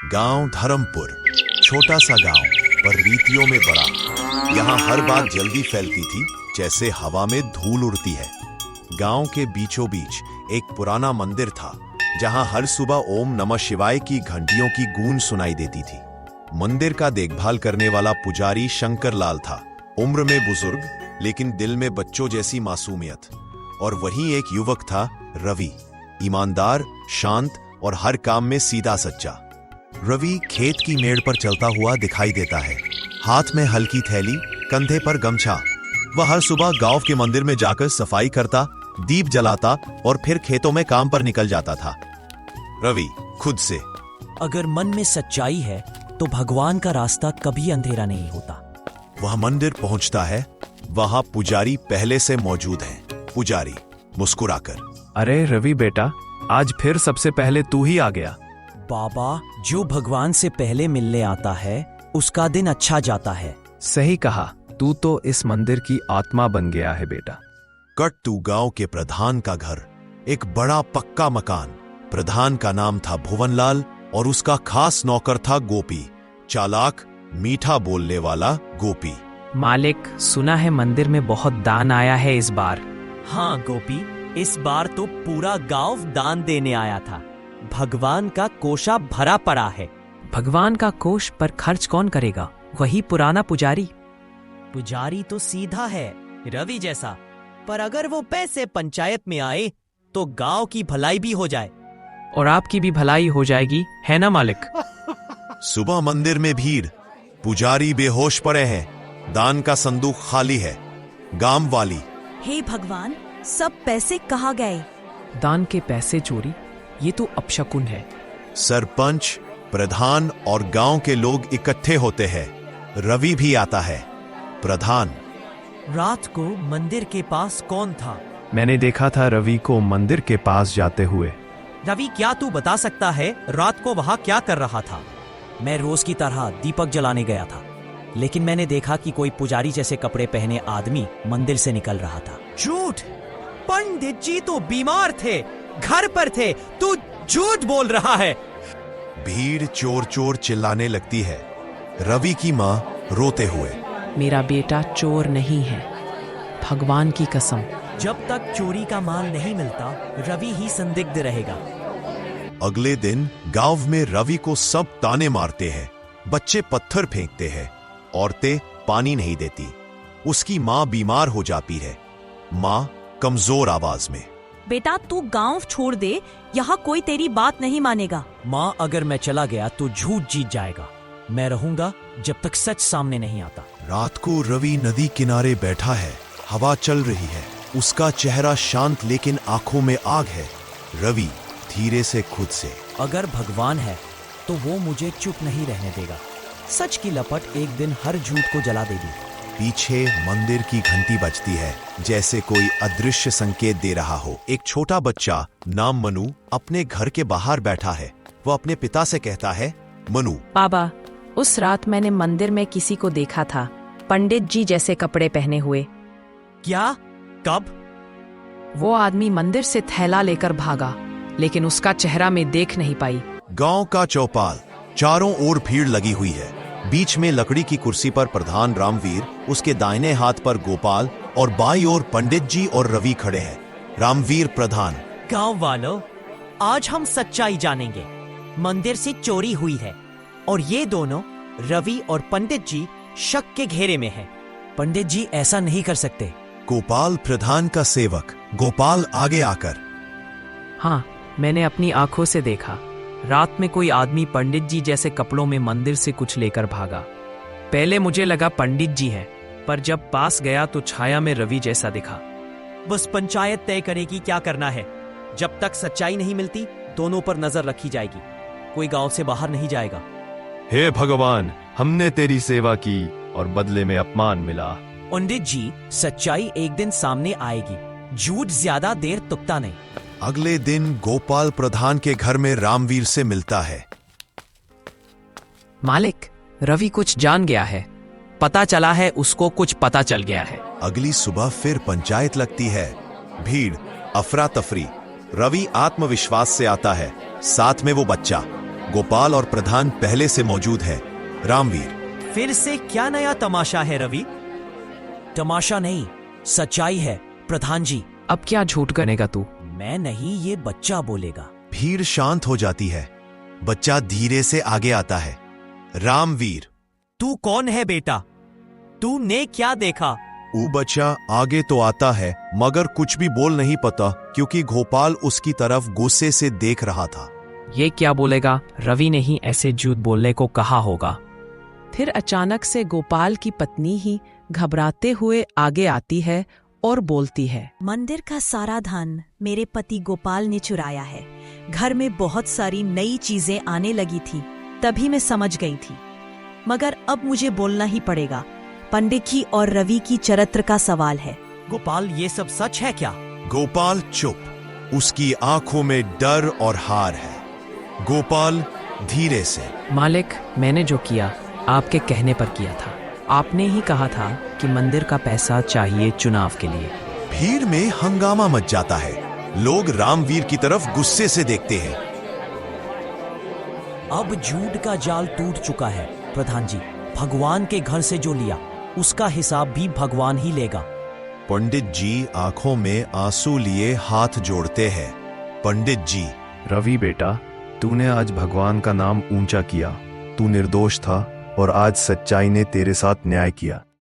गांव धर्मपुर, छोटा सा गांव पर रीतियों में बड़ा। यहाँ हर बात जल्दी फैलती थी जैसे हवा में धूल उड़ती है। गांव के बीचों बीच एक पुराना मंदिर था जहां हर सुबह ओम नमः शिवाय की घंटियों की गूंज सुनाई देती थी। मंदिर का देखभाल करने वाला पुजारी शंकर लाल था, उम्र में बुजुर्ग लेकिन दिल में बच्चों जैसी मासूमियत। और वहीं एक युवक था रवि, ईमानदार, शांत और हर काम में सीधा सच्चा। रवि खेत की मेड़ पर चलता हुआ दिखाई देता है, हाथ में हल्की थैली, कंधे पर गमछा। वह हर सुबह गांव के मंदिर में जाकर सफाई करता, दीप जलाता और फिर खेतों में काम पर निकल जाता था। रवि खुद से, अगर मन में सच्चाई है तो भगवान का रास्ता कभी अंधेरा नहीं होता। वह मंदिर पहुंचता है, वहां पुजारी पहले से मौजूद हैं। पुजारी मुस्कुराकर, अरे रवि बेटा, आज फिर सबसे पहले तू ही आ गया। बाबा, जो भगवान से पहले मिलने आता है उसका दिन अच्छा जाता है। सही कहा, तू तो इस मंदिर की आत्मा बन गया है बेटा। कट्टू गांव के प्रधान का घर, एक बड़ा पक्का मकान। प्रधान का नाम था भुवनलाल और उसका खास नौकर था गोपी, चालाक, मीठा बोलने वाला गोपी। मालिक, सुना है मंदिर में बहुत दान आया है इस बार। हाँ गोपी, इस बार तो पूरा गांव दान देने आया था। भगवान का कोषा भरा पड़ा है। भगवान का कोष पर खर्च कौन करेगा? वही पुराना पुजारी। पुजारी तो सीधा है, रवि जैसा, पर अगर वो पैसे पंचायत में आए तो गांव की भलाई भी हो जाए। और आपकी भी भलाई हो जाएगी, है ना मालिक? सुबह मंदिर में भीड़, पुजारी बेहोश पड़े हैं, दान का संदूक खाली है। गांव वाली, हे भगवान, सब पैसे कहाँ गए? दान के पैसे चोरी, ये तो अपशकुन है। सरपंच, प्रधान और गांव के लोग इकट्ठे होते हैं। रवि भी आता है। प्रधान, रात को मंदिर के पास कौन था? मैंने देखा था रवि को मंदिर के पास जाते हुए। रवि, क्या तू बता सकता है रात को वहां क्या कर रहा था? मैं रोज की तरह दीपक जलाने गया था, लेकिन मैंने देखा कि कोई पुजारी जैसे कपड़े पहने आदमी मंदिर से निकल रहा था। झूठ! पंडित जी तो बीमार थे, घर पर थे, तू झूठ बोल रहा है। भीड़ चोर चोर चिल्लाने लगती है। रवि की मां रोते हुए, मेरा बेटा चोर नहीं है, भगवान की कसम। जब तक चोरी का माल नहीं मिलता रवि ही संदिग्ध रहेगा। अगले दिन गांव में रवि को सब ताने मारते हैं। बच्चे पत्थर फेंकते हैं, औरतें पानी नहीं देती। उसकी मां बीमार हो जाती है। मां कमजोर आवाज में, बेटा तू गांव छोड़ दे, यहाँ कोई तेरी बात नहीं मानेगा। माँ, अगर मैं चला गया तो झूठ जीत जाएगा। मैं रहूंगा जब तक सच सामने नहीं आता। रात को रवि नदी किनारे बैठा है, हवा चल रही है। उसका चेहरा शांत लेकिन आंखों में आग है। रवि धीरे से खुद से, अगर भगवान है तो वो मुझे चुप नहीं रहने देगा। सच की लपट एक दिन हर झूठ को जला देगी। पीछे मंदिर की घंटी बजती है, जैसे कोई अदृश्य संकेत दे रहा हो। एक छोटा बच्चा नाम मनु अपने घर के बाहर बैठा है। वो अपने पिता से कहता है, मनु, बाबा, उस रात मैंने मंदिर में किसी को देखा था, पंडित जी जैसे कपड़े पहने हुए। क्या? कब? वो आदमी मंदिर से थैला लेकर भागा, लेकिन उसका चेहरा मैं देख नहीं पाई। गांव का चौपाल, चारों ओर भीड़ लगी हुई है। बीच में लकड़ी की कुर्सी पर प्रधान रामवीर, उसके दाहिने हाथ पर गोपाल और बाईं ओर पंडित जी और रवि खड़े हैं। रामवीर प्रधान, गांव वालों, आज हम सच्चाई जानेंगे। मंदिर से चोरी हुई है और ये दोनों रवि और पंडित जी शक के घेरे में हैं। पंडित जी ऐसा नहीं कर सकते। गोपाल प्रधान का सेवक, गोपाल आगे आकर, हाँ, मैंने अपनी आंखों से देखा। रात में कोई आदमी पंडित जी जैसे कपड़ों में मंदिर से कुछ लेकर भागा। पहले मुझे लगा पंडित जी है, पर जब पास गया तो छाया में रवि जैसा दिखा। बस पंचायत तय करेगी क्या करना है। जब तक सच्चाई नहीं मिलती दोनों पर नजर रखी जाएगी। कोई गांव से बाहर नहीं जाएगा। हे भगवान, हमने तेरी सेवा की और बदले में अपमान मिला। पंडित जी, सच्चाई एक दिन सामने आएगी। झूठ ज्यादा देर तुकता नहीं। अगले दिन गोपाल प्रधान के घर में रामवीर से मिलता है। मालिक, रवि कुछ जान गया है। पता चला है उसको कुछ पता चल गया है। अगली सुबह फिर पंचायत लगती है। भीड़, अफरा तफरी। रवि आत्मविश्वास से आता है, साथ में वो बच्चा। गोपाल और प्रधान पहले से मौजूद है। रामवीर, फिर से क्या नया तमाशा है रवि? तमाशा नहीं, सच्चाई है प्रधान जी। अब क्या झूठ करेगा तू? मैं नहीं, ये बच्चा बोलेगा। भीड़ शांत हो जाती है। बच्चा धीरे से आगे आता है। रामवीर, तू कौन है बेटा? तूने क्या देखा? वो बच्चा आगे तो आता है मगर कुछ भी बोल नहीं पाता क्योंकि गोपाल उसकी तरफ गुस्से से देख रहा था। ये क्या बोलेगा? रवि ने ही ऐसे झूठ बोलने को कहा होगा। फिर अचानक से गोपाल की पत्नी ही घबराते हुए आगे आती है और बोलती है, मंदिर का सारा धन मेरे पति गोपाल ने चुराया है। घर में बहुत सारी नई चीजें आने लगी थी, तभी मैं समझ गई थी। मगर अब मुझे बोलना ही पड़ेगा। पंडित जी और रवि की चरित्र का सवाल है। गोपाल, ये सब सच है क्या? गोपाल चुप। उसकी आंखों में डर और हार है। गोपाल धीरे से, मालिक, मैंने जो किया आपके कहने पर किया था। आपने ही कहा था कि मंदिर का पैसा चाहिए चुनाव के लिए। भीड़ में हंगामा मच जाता है। लोग रामवीर की तरफ गुस्से से देखते हैं। अब झूठ का जाल टूट चुका है प्रधान जी। भगवान के घर से जो लिया उसका हिसाब भी भगवान ही लेगा। पंडित जी आंखों में आंसू लिए हाथ जोड़ते हैं। पंडित जी, रवि बेटा, तूने आज भगवान का नाम ऊंचा किया। तू निर्दोष था और आज सच्चाई ने तेरे साथ न्याय किया।